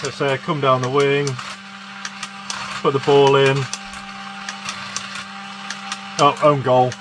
let's say I come down the wing, put the ball in. Oh, own goal.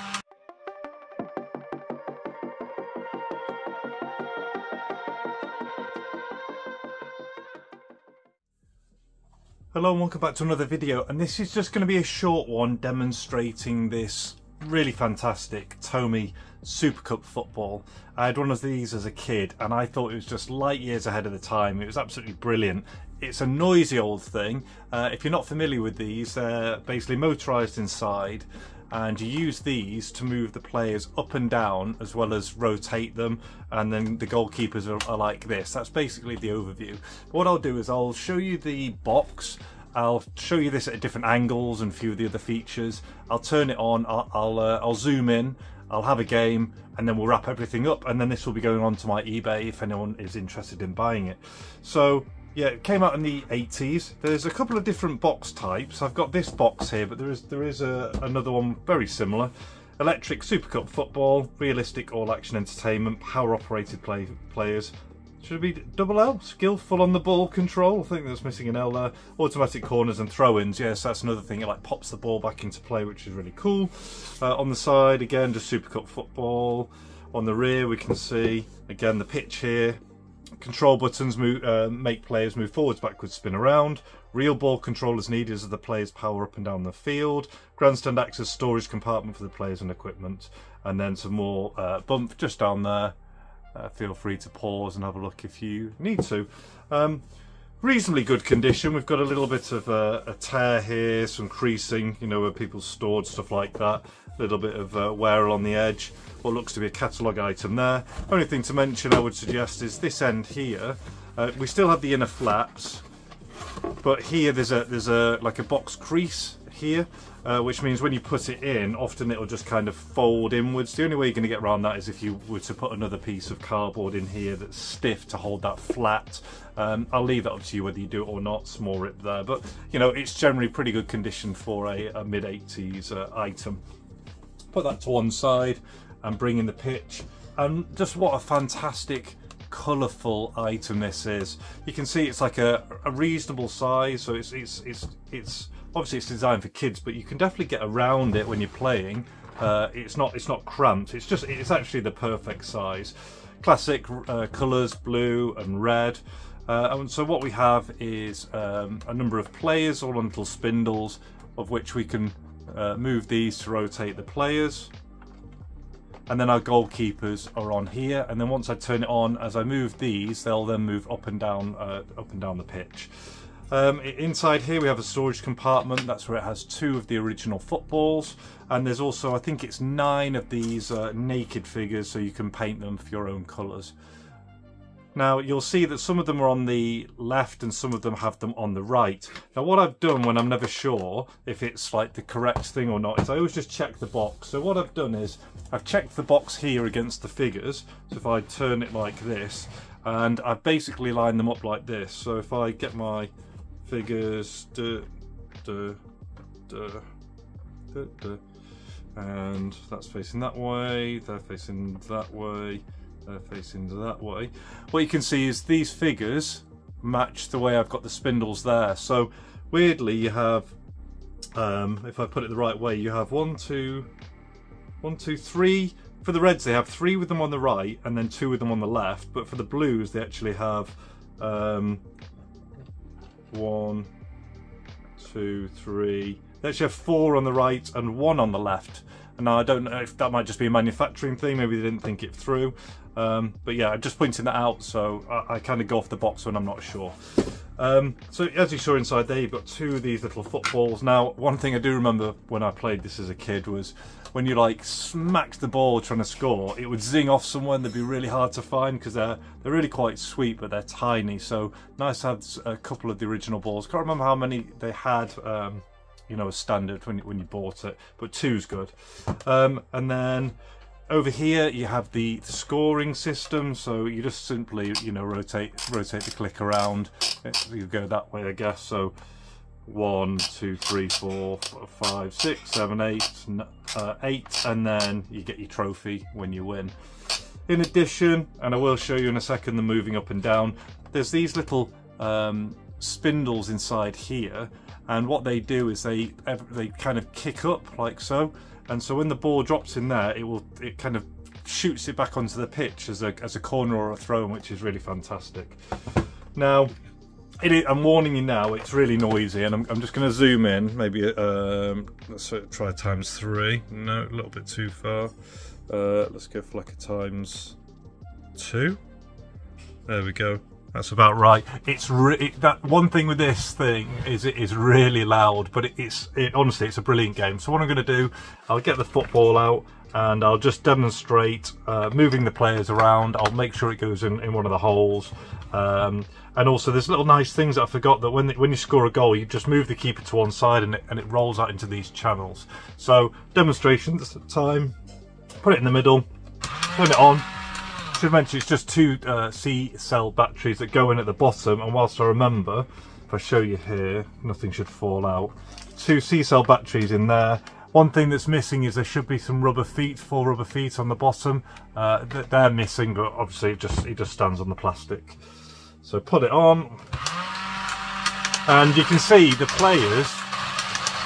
Hello and welcome back to another video, and this is just going to be a short one demonstrating this really fantastic Tomy Super Cup football. I had one of these as a kid and I thought it was just light years ahead of the time. It was absolutely brilliant. It's a noisy old thing. If you're not familiar with these, they're basically motorised inside, and you use these to move the players up and down as well as rotate them, and then the goalkeepers are like this. That's basically the overview. But what I'll do is I'll show you the box, I'll show you this at different angles and a few of the other features. I'll turn it on, I'll zoom in, I'll have a game, and then we'll wrap everything up, and then this will be going on to my eBay if anyone is interested in buying it. So yeah, it came out in the 80s. There's a couple of different box types. I've got this box here, but there is another one very similar. Electric Super Cup football, realistic all-action entertainment, power-operated players. Should it be double L? Skillful on the ball control. I think that's missing an L there. Automatic corners and throw-ins. Yes, that's another thing. It like pops the ball back into play, which is really cool. On the side, again, just Super Cup football. On the rear, we can see again the pitch here. Control buttons make players move forwards, backwards, spin around. Real ball control is needed as the players power up and down the field. Grandstand acts as storage compartment for the players and equipment. And then some more bump just down there. Feel free to pause and have a look if you need to. Reasonably good condition. We've got a little bit of a tear here, some creasing, you know, where people stored stuff like that. A little bit of wear along the edge. What looks to be a catalogue item there. Only thing to mention I would suggest is this end here. We still have the inner flaps, but here there's a like a box crease here, which means when you put it in, often it'll just kind of fold inwards. The only way you're going to get around that is if you were to put another piece of cardboard in here that's stiff to hold that flat. I'll leave that up to you whether you do it or not. Small rip there, but you know, it's generally pretty good condition for a mid-80s item. Put that to one side and bring in the pitch, and just what a fantastic colourful item this is. You can see it's like a reasonable size, so it's obviously it's designed for kids, but you can definitely get around it when you're playing. It's not cramped. It's actually the perfect size. Classic colours, blue and red. And so what we have is a number of players all on little spindles, of which we can move these to rotate the players. And then our goalkeepers are on here, and then once I turn it on, as I move these, they'll then move up and down the pitch. Inside here we have a storage compartment. That's where it has 2 of the original footballs, and there's also, I think it's 9 of these naked figures, so you can paint them for your own colours. Now you'll see that some of them are on the left and some of them have them on the right. Now what I've done when I'm never sure if it's like the correct thing or not is I always just check the box. So what I've done is I've checked the box here against the figures. So if I turn it like this, and I've basically lined them up like this. So if I get my figures, and that's facing that way, they're facing that way, they're facing that way. What you can see is these figures match the way I've got the spindles there. So weirdly you have, if I put it the right way, you have 1, 2, 3. For the reds they have 3 with them on the right and then 2 with them on the left, but for the blues they actually have 1, 2, 3. They actually have 4 on the right and 1 on the left. And now I don't know if that might just be a manufacturing thing, maybe they didn't think it through. But yeah, I'm just pointing that out, so I kind of go off the box when I'm not sure. So as you saw inside there, you've got 2 of these little footballs. Now, one thing I do remember when I played this as a kid was when you like smacked the ball trying to score, it would zing off somewhere and they'd be really hard to find because they're really quite sweet, but they're tiny. So nice to have a couple of the original balls. Can't remember how many they had, you know, as standard when you bought it, but 2's good. And then over here you have the scoring system, so you just simply, you know, rotate the click around. You go that way, I guess. So 1, 2, 3, 4, 5, 6, 7, 8, 8, and then you get your trophy when you win. In addition, and I will show you in a second, the moving up and down, there's these little spindles inside here, and what they do is they kind of kick up like so, and so when the ball drops in there, it kind of shoots it back onto the pitch as a corner or a throw, which is really fantastic. Now, I'm warning you now, it's really noisy, and I'm just going to zoom in. Maybe let's try ×3. No, a little bit too far. Let's go for like a ×2. There we go. That's about right. It's that one thing with this thing is it is really loud, but honestly it's a brilliant game. So what I'm going to do, I'll get the football out and I'll just demonstrate moving the players around. I'll make sure it goes in one of the holes. And also there's little nice things that I forgot, that when you score a goal, you just move the keeper to one side and it rolls out into these channels. So demonstrations time, put it in the middle, turn it on. Should mention it's just 2 C-cell batteries that go in at the bottom, and whilst I remember, if I show you here, nothing should fall out. 2 C-cell batteries in there. One thing that's missing is there should be some rubber feet, 4 rubber feet on the bottom. They're missing, but obviously it just stands on the plastic. So put it on, and you can see the players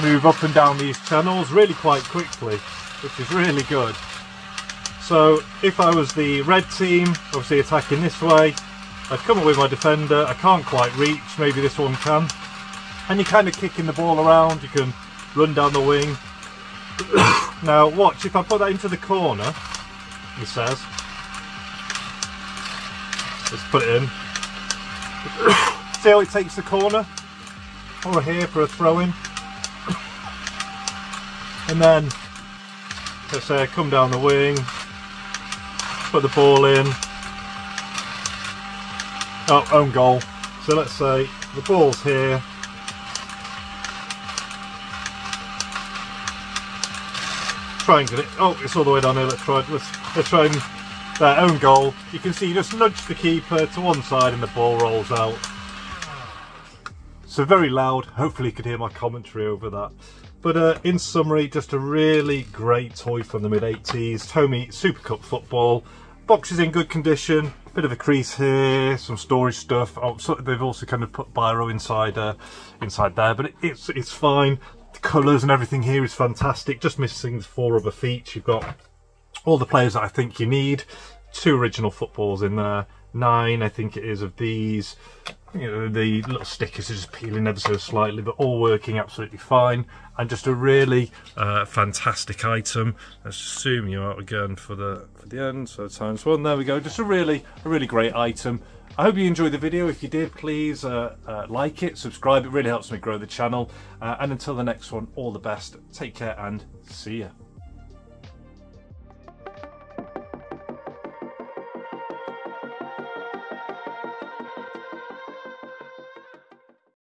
move up and down these channels really quite quickly, which is really good. So if I was the red team, obviously attacking this way, I'd come up with my defender. I can't quite reach, maybe this one can. And you're kind of kicking the ball around, you can run down the wing. Now watch, if I put that into the corner, he says, let's put it in. See how it takes the corner over here for a throw-in, and then let's say I come down the wing, put the ball in. Oh, own goal. So let's say the ball's here, try and get it. Oh, it's all the way down here. Let's try and their own goal. You can see you just nudge the keeper to one side and the ball rolls out. So very loud. Hopefully you could hear my commentary over that. But in summary, just a really great toy from the mid-80s. Tomy Super Cup football. Box is in good condition. Bit of a crease here, some storage stuff. Oh, so they've also kind of put biro inside there, but it's fine. The colours and everything here is fantastic. Just missing the 4 rubber feet. You've got all the players that I think you need. 2 original footballs in there. 9, I think it is, of these. You know, the little stickers are just peeling ever so slightly, but all working absolutely fine. And just a really fantastic item. Let's zoom you out again for the end. So ×1. There we go. Just a really great item. I hope you enjoyed the video. If you did, please like it, subscribe. It really helps me grow the channel. And until the next one, all the best. Take care and see ya.